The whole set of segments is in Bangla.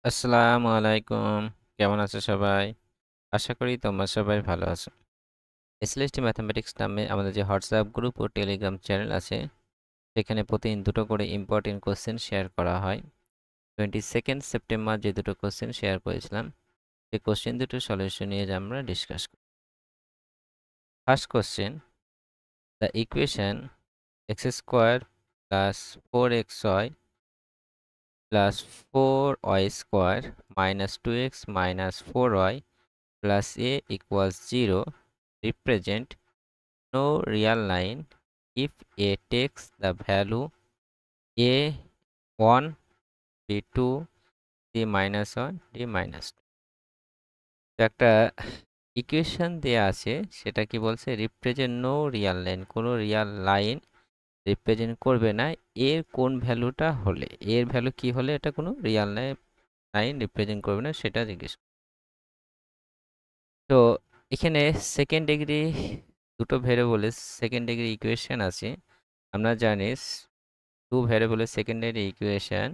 আসসালামু আলাইকুম। কেমন আছো সবাই? আশা করি তোমরা সবাই ভালো আছো। এসএলএসটি ম্যাথমেটিক্স নামে আমাদের যে হোয়াটসঅ্যাপ গ্রুপ ও টেলিগ্রাম চ্যানেল আছে, সেখানে প্রতিদিন দুটো করে ইম্পর্টেন্ট কোশ্চেন শেয়ার করা হয়। 22nd সেপ্টেম্বর যে দুটো কোশ্চেন শেয়ার করেছিলাম, সেই কোশ্চেন দুটোর সলিউশন নিয়ে আমরা ডিসকাস করি। First question, the equation x square plus 4xy plus 4y square minus 2x minus 4y plus a equals 0 represent no real line if a takes the value a1 b2 d minus 1 d minus 2। তো একটা ইকুয়েশন দেয়া আছে, সেটা কি বলছে? রিপ্রেজেন্ট নো রিয়াল লাইন, কোনো রিয়াল লাইন রিপ্রেজেন্ট করবে না এর কোন ভ্যালুটা হলে, এর ভ্যালু কি হলে এটা কোনো রিয়াল লাইন রিপ্রেজেন্ট করবে না সেটা জিজ্ঞেস। তো এখানে সেকেন্ড ডিগ্রি দুটো ভেরিয়েবলের সেকেন্ড ডিগ্রি ইকুয়েশন আছে। আমরা জানি টু ভেরিয়েবলের secondary equation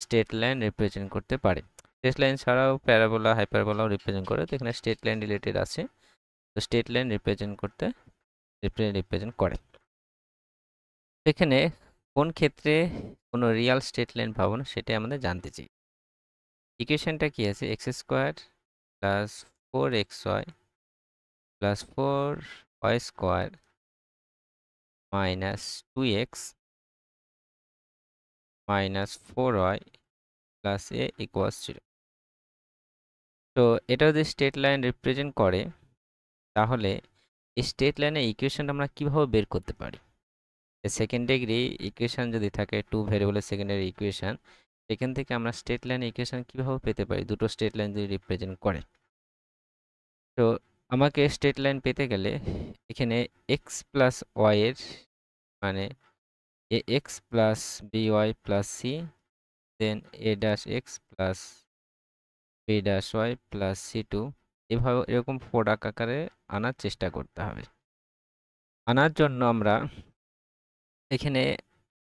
straight line represent করতে পারে। স্ট্রেট লাইন ছাড়াও প্যারাবোলা হাইপারবোলাও রিপ্রেজেন্ট করে, তো এখানে স্ট্রেট লাইন রিলেটেড আছে, তো স্ট্রেট লাইন রিপ্রেজেন্ট করে। এখানে কোন ক্ষেত্রে কোনো রিয়াল স্ট্রেট লাইন পাবো না সেটাই আমাদের জানতে চাই। ইকুয়েশনটা কি আছে? X square plus 4xy plus 4y square minus 2x minus 4y plus a equals 0। তো এটা যদি স্ট্রেট লাইন রিপ্রেজেন্ট করে, তাহলে এই স্ট্রেট লাইনের ইকুয়েশনটা আমরা কীভাবে বের করতে পারি? সেকেন্ড ডিগ্রি ইকুয়েশন যদি থাকে, টু ভেরিয়েবলের সেকেন্ডারি ইকুয়েশন, সেখান থেকে আমরা স্ট্রেট লাইনের ইকুয়েশন কীভাবে পেতে পারি দুটো স্ট্রেট লাইন যদি রিপ্রেজেন্ট করে? তো আমাকে স্ট্রেট লাইন পেতে গেলে এখানে এক্স প্লাস ওয়াইয়ের মানে A x plus B Y plus C, then A dash X plus B dash Y plus C two, এভাবে এরকম প্রোডাক্ট আকারে আনার চেষ্টা করতে হবে। আনার জন্য আমরা এখানে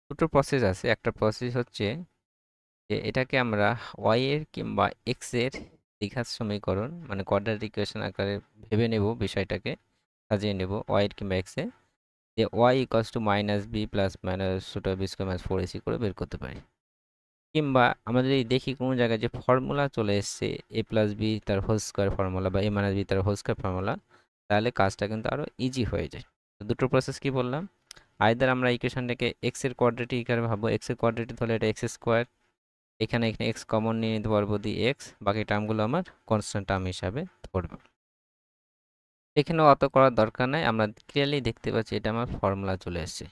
দুটো প্রসেস আছে। একটা প্রসেস হচ্ছে যে এটাকে আমরা ওয়াই এর কিংবা এক্স এর দ্বিঘাত সমীকরণ মানে কোয়াড্রেটিক ইকুয়েশন আকারে ভেবে নেব, বিষয়টাকে সাজিয়ে নেব ওয়াই এর কিংবা এক্স এর, যে Y equals to minus B plus minus ছোট বি স্কোয়ার মাইনাস 4ac করে বের করতে পারি। কিংবা আমরা যদি দেখি কোনো জায়গায় যে ফর্মুলা চলে এসছে এ প্লাস বি তার হোল স্কোয়ার ফর্মুলা বা এ মাইনাস বি তার হোল স্কোয়ার ফর্মুলা, তাহলে কাজটা কিন্তু আরও ইজি হয়ে যায়। তো দুটো প্রসেস কি বললাম? আইদার আমরা ইকুয়েশনটাকে এক্স এর কোয়াড্রেটিক হিসাবে ভাববো, এক্স এর কোয়াড্রেটিক হলে এটা এক্স স্কোয়ার, এখানে এক্স কমন নিয়ে নিতে পারবো দি এক্স, বাকি টার্মগুলো আমার কনস্ট্যান্ট টার্ম হিসাবে ধরবো। এখানে অত করার দরকার নাই, আমরা ক্লিয়ারলি দেখতে পাচ্ছি এটা আমার ফর্মুলা চলে এসছে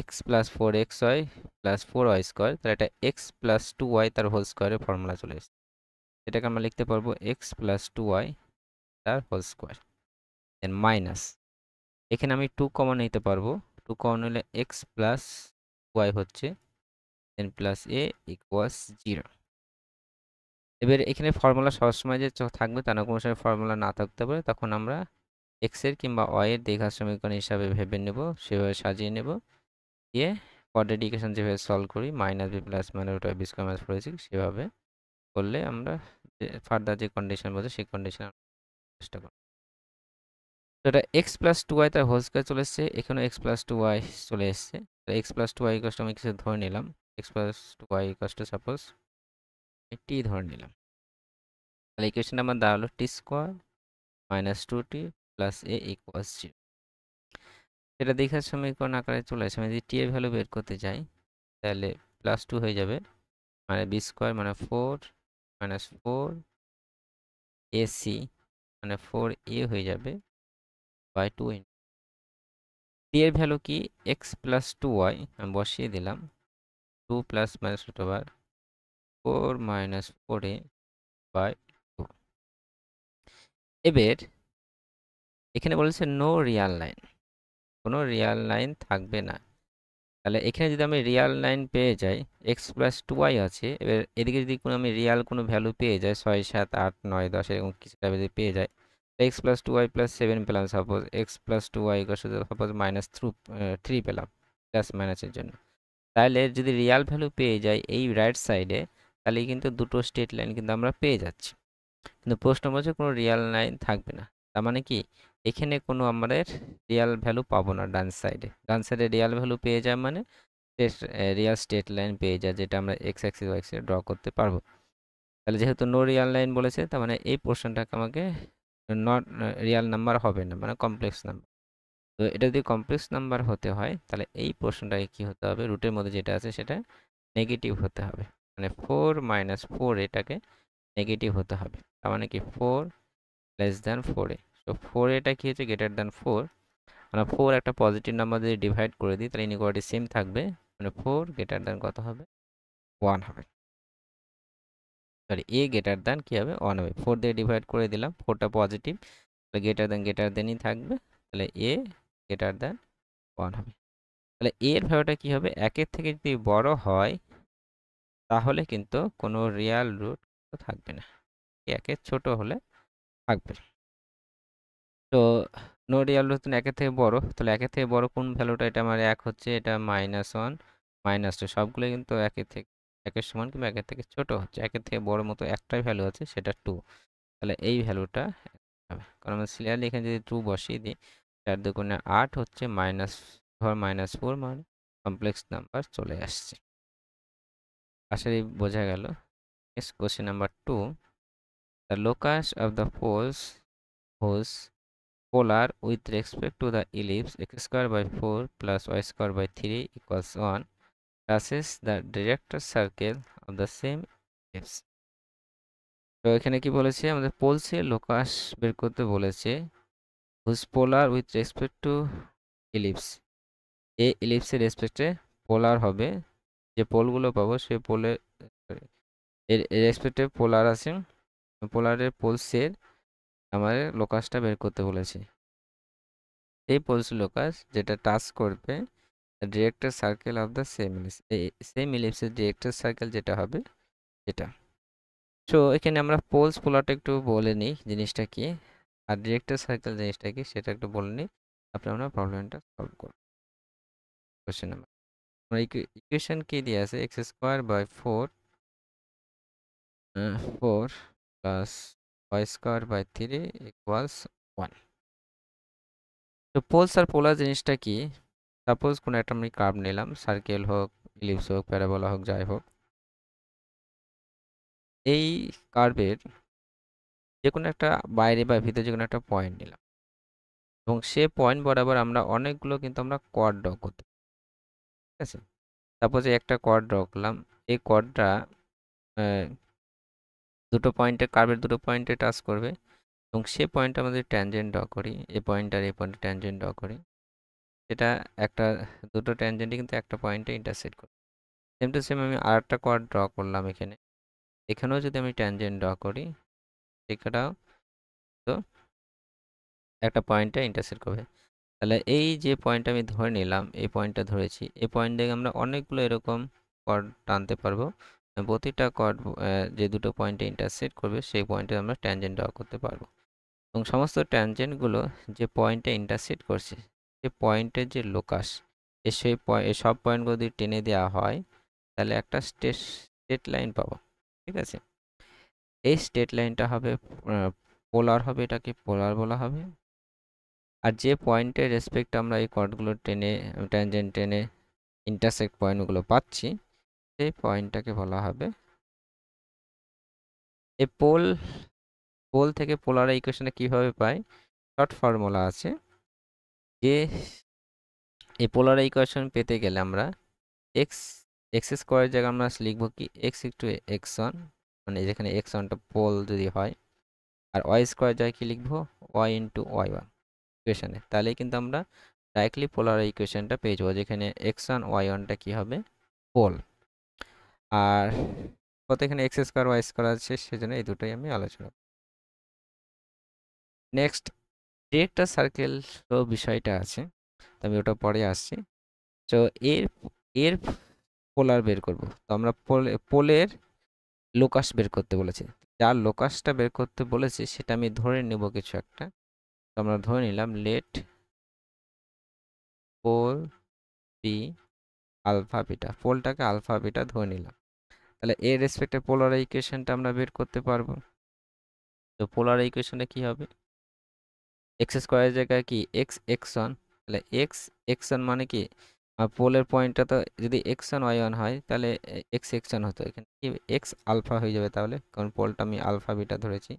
x plus 4xy plus 4y square, তাহলে এটা এক্স প্লাস 2y তার হোল স্কোয়ারের ফর্মুলা চলে এসছে। এটাকে আমরা লিখতে পারবো এক্স প্লাস 2y তার হোল স্কোয়ার, দেন মাইনাস এখানে আমি 2 কমন নিতে পারবো, 2 কমন নিলে এক্স প্লাস ওয়াই হচ্ছে, দেন প্লাস এ ইকুয়ালস 0। এবার এখানে ফর্মুলা সবসময় যে থাকবে তা না, কোনো সময় ফর্মুলা না থাকতে পারে, তখন আমরা এক্স এর কিংবা ওয়াই এর দ্বিঘাত সমীকরণ হিসাবে ভেবে নেব, সেভাবে সাজিয়ে নেব, দিয়ে কোয়াড্রেটিক ইকুয়েশন যেভাবে সলভ করি minus B plus minus root B square minus 4ac সেভাবে করলে আমরা ফার্দার যে কন্ডিশন বলছে সেই কন্ডিশন চেষ্টা করব। তো এটা এক্স প্লাস 2y তার হোল স্কোয়ার চলে এসছে, এখানেও এক্স প্লাস 2y চলে এসছে। X plus 2y equal two আমি কিছু ধরে নিলাম, X plus 2y equal to suppose T ধরে নিলাম, তাহলে ইকুয়েশনটা আমার দাঁড়ালো T square minus 2t plus A equals 0। এটা দেখার সমীকরণ আকারে চলে আসে, আমি যদি টি এর ভ্যালু বের করতে চাই তাহলে প্লাস 2 হয়ে যাবে, মানে বি স্কোয়ার মানে 4 মাইনাস 4ac মানে 4a হয়ে যাবে বাই 2। টি এর ভ্যালু কি? এক্স প্লাস 2y আমি বসিয়ে দিলাম, 2 plus minus root over 4 minus 4a by 2। এবার এখানে বলেছে নো রিয়াল লাইন, কোনো রিয়াল লাইন থাকবে না। তাহলে এখানে যদি আমি রিয়াল লাইন পেয়ে যাই, এক্স প্লাস 2y আছে, এবার এদিকে যদি কোনো আমি রিয়াল কোনো ভ্যালু পেয়ে যাই 6 7 8 9 10 এরকম কিছুটা যদি পেয়ে যাই, এক্স প্লাস 2y প্লাস 7 পেলাম, suppose x plus 2y suppose minus 3 পেলাম প্লাস মাইনাসের জন্য। তাহলে যদি রিয়াল ভ্যালু পেয়ে যাই এই রাইট সাইডে, তাহলে কিন্তু দুটো স্ট্রেট লাইন কিন্তু আমরা পেয়ে যাচ্ছি। কিন্তু প্রশ্ন বলছে কোনো রিয়াল লাইন থাকবে না, তার মানে কি এখানে কোনো আমাদের রিয়াল ভ্যালু পাবো না। ডান সাইডে রিয়াল ভ্যালু পেয়ে যায় মানে রিয়াল স্ট্রেট লাইন পেয়ে যায়, যেটা আমরা এক্স অ্যাক্সিস ওয়াই অ্যাক্সিসে ড্র করতে পারবো। তাহলে যেহেতু নো রিয়াল লাইন বলেছে, তার মানে এই পোর্শনটাকে আমাকে নট রিয়াল নাম্বার হবে না, মানে কমপ্লেক্স নাম্বার। তো এটা যদি কমপ্লেক্স নাম্বার হতে হয় তাহলে এই পোর্শনটাকে কী হতে হবে, রুটের মধ্যে যেটা আছে সেটা নেগেটিভ হতে হবে, মানে 4 - 4 এটাকে নেগেটিভ হতে হবে। তার মানে কি 4 লেস দ্যান 4a। তো 4a কি হচ্ছে, গ্রেটার দ্যান 4। মানে 4 একটা পজিটিভ নাম্বার যদি ডিভাইড করে দিই তাহলে ইনইকুয়ালিটি সেম থাকবে, মানে 4 গ্রেটার দ্যান কত হবে, 1 হবে। সরি, এ গ্রেটার দ্যান কী হবে, 1 হবে। 4 দিয়ে ডিভাইড করে দিলাম, 4টা পজিটিভ, তাহলে গ্রেটার দ্যানই থাকবে, তাহলে এ গ্রেটার দ্যান 1 হবে। তাহলে এর ভ্যালুটা কী হবে, 1-এর থেকে যদি বড় হয় তাহলে কিন্তু কোনো রিয়াল রুট থাকবে না, 1-এর ছোট হলে থাকবে। তো নো রিয়াল রুট 1-এর থেকে বড়, তাহলে 1-এর থেকে বড় কোন ভ্যালুটা, এটা আমার 1 হচ্ছে, এটা -1 -2, সবগুলো কিন্তু 1-এর সমান কিংবা 1-এর থেকে ছোট হচ্ছে। 1-এর থেকে বড় মতো একটাই ভ্যালু আছে, সেটা 2। তাহলে এই ভ্যালুটা হবে, কারণ আমরা সিরিয়ালি এখানে যদি 2 বসিয়ে দিই, 4 দুগুণে 8 হচ্ছে -4 মানে কমপ্লেক্স নাম্বার চলে আসছে। আশা করি বোঝা গেল। Next question number 2, the locus of the polls whose polar with respect to the ellipse x² / 4 plus y² / 3 equals 1 traces the director circle of the same ellipse. তো এখানে কি বলেছে, আমাদের পোলসের লোকাস বের করতে বলেছে, whose polar with respect to ellipse, এই ইলিপসের রেসপেক্টে পোলার হবে, যে পোলগুলো পাবো সেই পোলের এর রেসপেক্টে পোলার আছে, পোলারের পোলসের আমাদের লোকাসটা বের করতে বলেছে। এই পোলস লোকাস যেটা টাচ করবে director circle of the same ইলিপসের ডিরেক্টর সার্কেল যেটা হবে সেটা। সো এখানে আমরা পোলারটা একটু বলে নিই জিনিসটা কি, আর ডিরেক্টর সার্কেল জিনিসটা কি সেটা একটু বলে নিই, তারপরে আমরা প্রবলেমটা সলভ করব। কোশ্চেন নাম্বার, আমরা ইকুয়েশন কি দিয়ে আছে, x² / 4 4 প্লাস y² / 3 ইকুয়ালস 1। তো পোলস আর পোলার জিনিসটা কি, সাপোজ কোনো একটা আমি কার্ভ নিলাম, সার্কেল হোক, ইলিপস হোক, প্যারাবোলা হোক, যাই হোক, এই কার্ভের যে কোনো একটা বাইরে বা ভিতরে যে কোনো একটা পয়েন্ট নিলাম, এবং সে পয়েন্ট বরাবর আমরা অনেকগুলো কিন্তু আমরা কোয়াড ড্র করতে, ঠিক আছে। সাপোজ একটা কোয়াড ড্র করলাম, এই কোয়াডটা দুটো পয়েন্টে, কার্ভের দুটো পয়েন্টে টাচ করবে, এবং সে পয়েন্টে আমাদের ট্যানজেন্ট ড্র করি, এই পয়েন্ট আর এই পয়েন্টে ট্যানজেন্ট ড্র করি, এটা একটা দুটো ট্যানজেন্টই কিন্তু একটা পয়েন্টে ইন্টারসেক্ট করি। সেম টু সেম আমি আর একটা কোয়াড ড্র করলাম এখানে, এখানেও যদি আমি ট্যানজেন্ট ড্র করি, এখানেও তো একটা পয়েন্টে ইন্টারসেক্ট করবে। তাহলে এই যে পয়েন্ট আমি ধরে নিলাম, এই পয়েন্টটা ধরেছি, এই পয়েন্ট থেকে আমরা অনেকগুলো এরকম কর্ড টানতে পারবো। প্রতিটা কর্ড যে দুটো পয়েন্টে ইন্টারসেক্ট করবে সেই পয়েন্টে আমরা ট্যানজেন্ট ড্র করতে পারবো, এবং সমস্ত ট্যানজেন্টগুলো যে পয়েন্টে ইন্টারসেক্ট করছে সে পয়েন্টের যে লোকাস, এই সব পয়েন্টগুলো যদি টেনে দেওয়া হয় তাহলে একটা স্ট্রেট লাইন পাবো, ঠিক আছে। এই স্ট্রেট লাইনটা হবে পোলার হবে, এটাকে পোলার বলা হবে। আর যে পয়েন্টের রেসপেক্ট আমরা এই কর্ডগুলো টেনে ট্যানজেন্ট টেনে ইন্টারসেক্ট পয়েন্টগুলো পাচ্ছি, সেই পয়েন্টটাকে বলা হবে। এই পোল থেকে পোলার ইকুয়েশনটা কীভাবে পাই, শর্ট ফর্মুলা আছে, যে এই পোলার ইকুয়েশন পেতে গেলে আমরা x² জায়গায় আমরা লিখবো কি x(x1), মানে যেখানে x1টা পোল যদি হয়, আর y² জায়গায় কি লিখবো y(y1) ইকুয়েশনে, তাহলে কিন্তু আমরা ডাইরেক্টলি পোলার ইকুয়েশনটা পেয়ে যাবো, যেখানে x1 y1টা কি হবে, পোল। আর কত এখানে x² y² আছে, সেজন্য এই দুটোই আমি আলোচনা। নেক্সট ডিরেক্টর সার্কেল বিষয়টা আছে, তো আমি ওটা পরে আসছি। তো এর এর পোলার বের করব, তো আমরা পোলের লোকাস বের করতে বলেছি, যার লোকাসটা বের করতে বলেছি সেটা আমি ধরে নেব কিছু একটা। তো আমরা ধরে নিলাম let pole B alpha beta, পোলটাকে আলফা বিটা ধরে নিলাম। তাহলে এর রেসপেক্টে পোলার ইকুয়েশনটা আমরা বের করতে পারবো। তো পোলার ইকুয়েশনটা কি হবে, এক্স স্কোয়ারের জায়গায় কি এক্স এক্স ওয়ান, তাহলে এক্স এক্স ওয়ান মানে কি পোলের পয়েন্টটা তো যদি এক্স ওয়ান ওয়াই ওয়ান হয় তাহলে এক্স এক্স ওয়ান হতো, এখানে কি এক্স আলফা হয়ে যাবে, তাহলে কারণ পোলটা আমি আলফা বিটা ধরেছি,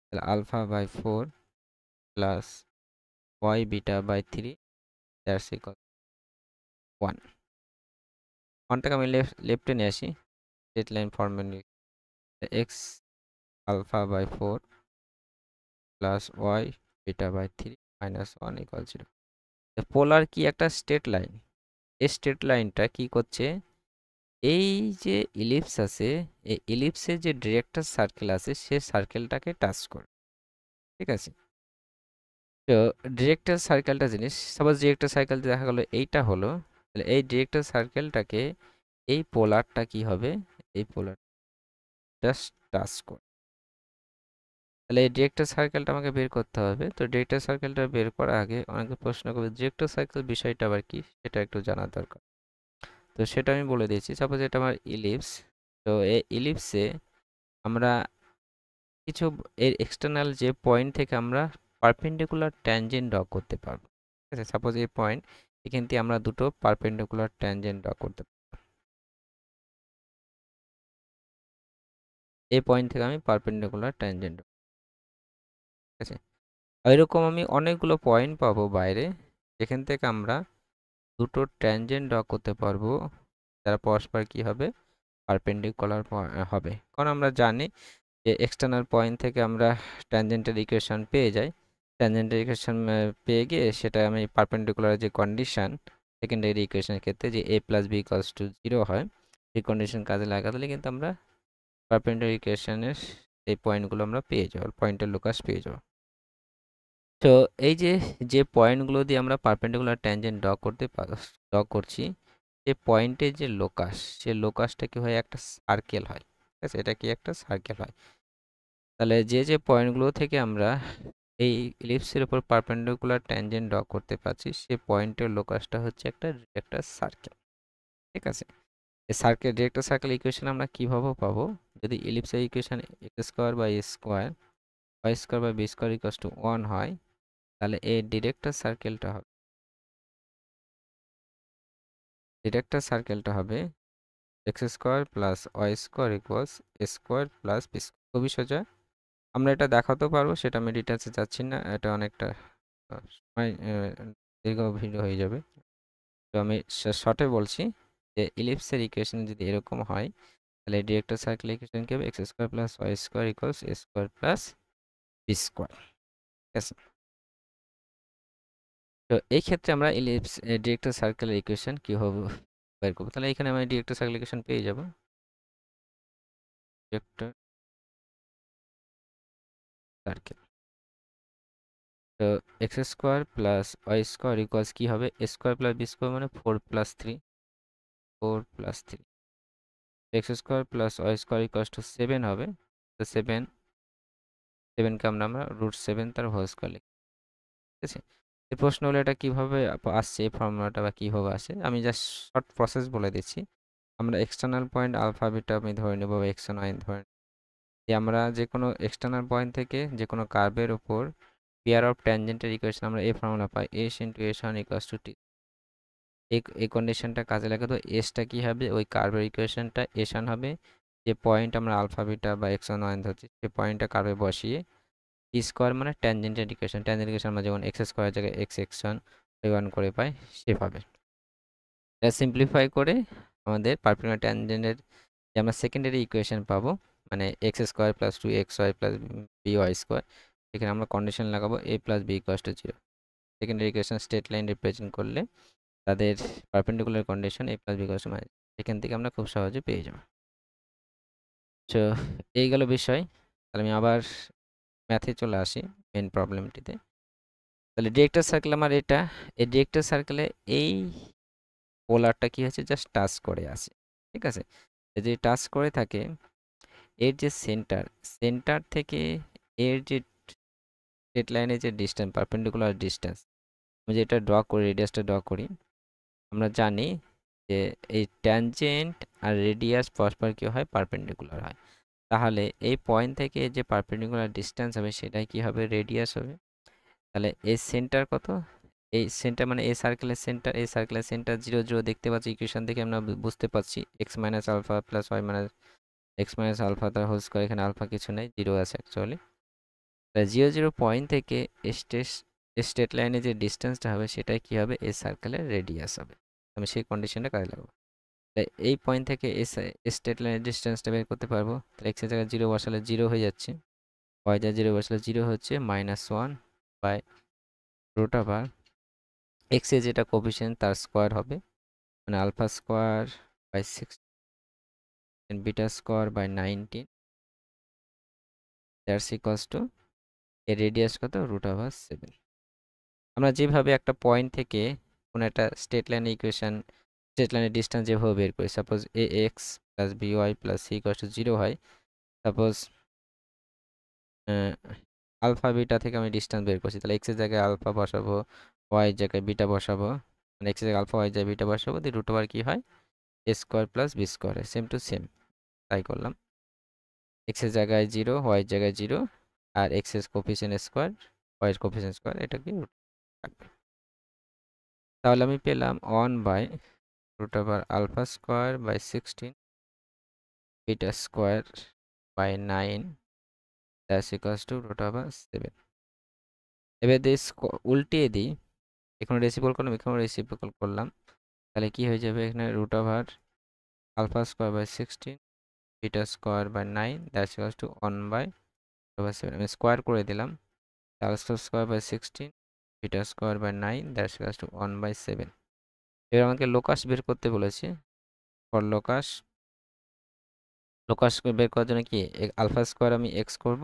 তাহলে alpha by 4 plus Y beta by 3 that's equal 1। 1টাকে আমি লেফটে নিয়ে আসি, স্ট্রেট লাইন ফর্মে নিয়ে X alpha by 4 plus Y beta by 3 minus 1 equal 0। Polar কি একটা স্ট্রেট লাইন, এই স্ট্রেট লাইনটা কি করছে, এই যে ইলিপস আছে, এই ইলিপসের যে ডিরেক্টর সার্কেল আছে সে সার্কেলটাকে টাচ করে, ঠিক আছে। তো ডিরেক্টর সার্কেলটা জিনিস, সাপোজ ডিরেক্টর সার্কেল দেখা গেল এইটা হলো, তাহলে এই ডিরেক্টর সার্কেলটাকে এই পোলারটা কি হবে, এই পোলার জাস্ট টাচ করে, তাহলে এই ডিরেক্টর সার্কেলটা আমাকে বের করতে হবে। তো ডিরেক্টর সার্কেলটা বের করার আগে অনেকে প্রশ্ন করবে ডিরেক্টর সার্কেল বিষয়টা আবার কি, সেটা একটু জানা দরকার। তো সেটা আমি বলে দিয়েছি, সাপোজ এটা আমার ইলিপস, তো এই ইলিপসে আমরা কিছু এর এক্সটার্নাল যে পয়েন্ট থেকে আমরা পারপেন্ডিকুলার ট্যানজেন্ট ড্র করতে পারবো, ঠিক আছে। সাপোজ এই পয়েন্ট, এখান থেকে আমরা দুটো পারপেন্ডিকুলার ট্যানজেন্ট ড্র করতে পারবো, এই পয়েন্ট থেকে আমি পারপেন্ডিকুলার ট্যানজেন্ট, ঠিক আছে। এরকম আমি অনেকগুলো পয়েন্ট পাবো বাইরে, যেখান থেকে আমরা দুটো ট্যানজেন্ট ড্র করতে পারবো, যারা পরস্পর কি হবে, পারপেন্ডিকুলার হবে। কারণ আমরা জানি যে এক্সটার্নাল পয়েন্ট থেকে আমরা ট্যানজেন্টের ইকুয়েশন পেয়ে যাই, ট্যানজেন্টের ইকুয়েশন পেয়ে গিয়ে সেটা আমি পারপেন্ডিকুলার যে কন্ডিশন সেকেন্ডারি ইকুয়েশনের ক্ষেত্রে যে a plus b equals to 0 হয়, এই কন্ডিশন কাজে লাগালে কিন্তু আমরা পারপেন্ডিকুলার ইকুয়েশনের এই পয়েন্টগুলো আমরা পেয়ে যাবো, পয়েন্টের লোকাস পেয়ে যাবো। তো এই যে যে পয়েন্টগুলো দিয়ে আমরা পারপেন্ডিকুলার ট্যানজেন্ট ড্র করছি, যে পয়েন্টের যে লোকাস, সে লোকাসটা কি হয়, একটা সার্কেল হয়, ঠিক আছে, এটা কি একটা সার্কেল হয়। তাহলে যে যে পয়েন্টগুলো থেকে আমরা এই ইলিপসের উপর পারপেন্ডিকুলার ট্যানজেন্ট ড্র করতে পারছি, সে পয়েন্টের লোকাসটা হচ্ছে একটা সার্কেল, ঠিক আছে। এই সার্কেল ডিরেক্টর সার্কেল ইকুয়েশন আমরা কিভাবে পাবো, যদি ইলিপসের equation x square by square y square by B square equals to 1 হয়, তাহলে এই ডিরেক্টর সার্কেলটা হবে x square plus y square equals square plus B square. খুবই সোজা, আমরা এটা দেখাতেও পারবো, সেটা আমি ডিটেলসে যাচ্ছি না, এটা অনেকটা সময় দীর্ঘ ভিডিও হয়ে যাবে। তো আমি শর্টে বলছি যে ইলিপসের ইকুয়েশন যদি এরকম হয়, তাহলে ডিরেক্টর সার্কেল ইকুয়েশন কি হবে, x square plus y square equals A square plus B square, ঠিক আছে। তো এই ক্ষেত্রে আমরা ইলিপস ডিরেক্টর সার্কেলের ইকুয়েশন কীভাবে বের করবো, তাহলে এখানে আমি ডিরেক্টর সার্কেল ইকুয়েশন পেয়ে যাব, ডিরেক্টর সার্কেল। তো x square plus y square equals কী হবে, A square plus B square মানে 4 plus 3 x square plus y square equals to 7 হবে। তো 7কে আমরা √7 তার হোল স্কোয়ার লিখি, ঠিক আছে। এই প্রশ্ন হলো এটা কীভাবে আসছে, এই ফর্মুলাটা বা কীভাবে আসে, আমি জাস্ট শর্ট প্রসেস বলে দিচ্ছি। আমরা এক্সটার্নাল পয়েন্ট আলফা বিটা আমি ধরে নেব, বা এক্স ওয়াই ধরে, আমরা যে কোনো এক্সটার্নাল পয়েন্ট থেকে যে কোনো কার্ভের উপর পেয়ার অফ ট্যানজেন্টের ইকুয়েশন আমরা এই ফর্মুলা পাই, S into S one equals to T. এই কন্ডিশনটা কাজে লাগে, তো এসটা কী হবে, ওই কার্ভের ইকুয়েশনটা এস ওয়ান হবে, যে পয়েন্ট আমরা আলফা বিটা বা এক্স ওয়ান ওয়াই ধরছি সেই পয়েন্টটা কার্ভে বসিয়ে টি স্কোয়ার মানে ট্যানজেন্টের ইকুয়েশন, ট্যানজেন্ট ইকুয়েশন আমরা যেমন এক্স স্কোয়ার জায়গায় x x one y one করে পাই সেভাবে। এটা সিম্পলিফাই করে আমাদের পারপেন্ডিকুলার ট্যানজেন্টের যে আমরা সেকেন্ডারি ইকুয়েশন পাবো, মানে x square plus 2xy plus B y square, এখানে আমরা কন্ডিশন লাগাবো a plus b equals to 0। Secondary equation straight line represent করলে তাদের perpendicular condition a plus b equals to minus, এখান থেকে আমরা খুব সহজে পেয়ে যাব। তো এই গেল বিষয়, তাহলে আমি আবার ম্যাথে চলে আসি মেন প্রবলেমটিতে। তাহলে ডিরেক্টর সার্কেল আমার এটা, এই ডিরেক্টর সার্কেলে এই পোলারটা কি হচ্ছে, জাস্ট টাচ করে আসে, ঠিক আছে। যদি টাচ করে থাকে, এর যে সেন্টার থেকে এর যে স্ট্রেট লাইনের যে ডিস্টেন্স, পারপেন্ডিকুলার ডিস্টেন্স, আমি যেটা ড্র করি, রেডিয়াসটা ড্র করি, আমরা জানি যে এই ট্যানজেন্ট আর রেডিয়াস পরস্পর কি হয়, পারপেন্ডিকুলার হয়। তাহলে এই পয়েন্ট থেকে যে পারপেন্ডিকুলার ডিস্টেন্স হবে সেটাই কি হবে, রেডিয়াস হবে। তাহলে এই সেন্টার কত, এই সেন্টার মানে এই সার্কেলের সেন্টার 0 0 দেখতে পাচ্ছি, ইকুয়েশন থেকে আমরা বুঝতে পারছি x minus alpha plus y minus x minus alpha তার হোল স্কয়ার, এখানে আলফা কিছু নেই, 0 আছে অ্যাকচুয়ালি। তাহলে 0 0 পয়েন্ট থেকে স্টেট লাইনে যে ডিস্টেন্সটা হবে সেটাই কি হবে, এই সার্কেলের রেডিয়াস হবে। আমি সেই কন্ডিশনটা কাজে লাগাবো। তাই এই পয়েন্ট থেকে স্টেট লাইনের ডিস্টেন্সটা বের করতে পারবো। তাহলে এক্সের জায়গায় 0 বসালে 0 হয়ে যাচ্ছে, ওয়াই জায়গায় 0 বসালে 0 হচ্ছে -1 বাই রুট ওভার এক্স এ যেটা কোফিশিয়েন্ট তার স্কোয়ার হবে, মানে alpha square by 16 beta square by 19 that's equals to এর রেডিয়াস কত, √7। আমরা যেভাবে একটা পয়েন্ট থেকে কোনো একটা স্টেট লাইনের ইকুয়েশন, স্টেট লাইনের ডিস্টেন্স যেভাবে বের করি, suppose a x plus B Y plus c equals to 0 হয়, সাপোজ আলফা বিটা থেকে আমি ডিস্টেন্স বের করছি, তাহলে এক্সের জায়গায় আলফা বসাবো, ওয়াই জায়গায় বিটা বসাবো, মানে এক্সের জায়গায় আলফা ওয়াই জায়গায় বিটা বসাবো, দিয়ে √, কি হয় A square plus B square, same to same তাই করলাম। এক্সের জায়গায় 0, ওয়াইয়ের জায়গায় 0, আর এক্সের কোফিশিয়েন্ট স্কোয়ার, ওয়াইয়ের কোফিশিয়েন্ট স্কোয়ার, এটা কি থাকবে। তাহলে আমি পেলাম 1 by √, alpha square by 16 beta square by 9 that's equals to √7। এবার দিয়ে উল্টিয়ে দিই, এখানে রেসিপ্রোকাল করলাম, এখানে রেসিপ্রোকাল করলাম, তাহলে কি হয়ে যাবে, এখানে √আলফা square by 16 beta square by 9 that's equals to 1 by √7। আমি স্কোয়ার করে দিলাম, alpha square by 16 beta square by 9 that's equals to 1 by 7। এবার আমাকে লোকাস বের করতে বলেছে। ফর লোকাস বের করার জন্য কি, আলফা স্কোয়ার আমি এক্স করব,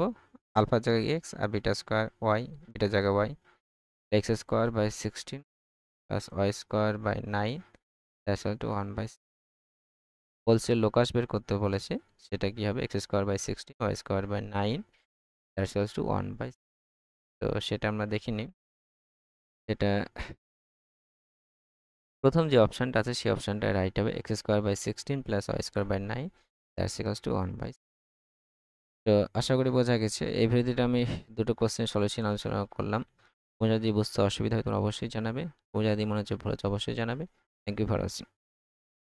আলফার জায়গায় এক্স আর বিটা স্কোয়ার ওয়াই, বিটা জায়গায় y, x square by 16 plus y square by 9 that's equal to 1 by, বলছে লোকাস বের করতে বলেছে, সেটা কি হবে, x square by 16 y square by 9 that's equal to 1 by. তো সেটা আমরা দেখে নিই। সেটা প্রথম যে অপশানটা আছে সেই অপশানটা রাইট হবে, x square by 16 plus y square by 9 that's equals to 1 by. তো আশা করি বোঝা গেছে। এই ভিডিওতে আমি দুটো কোশ্চেন সলিউশন আলোচনা করলাম। তোমার যদি বুঝতে অসুবিধা হয় তোমরা অবশ্যই জানাবে, তোমার যদি মনে হচ্ছে ভুল হচ্ছে অবশ্যই জানাবে। Thank you for watching.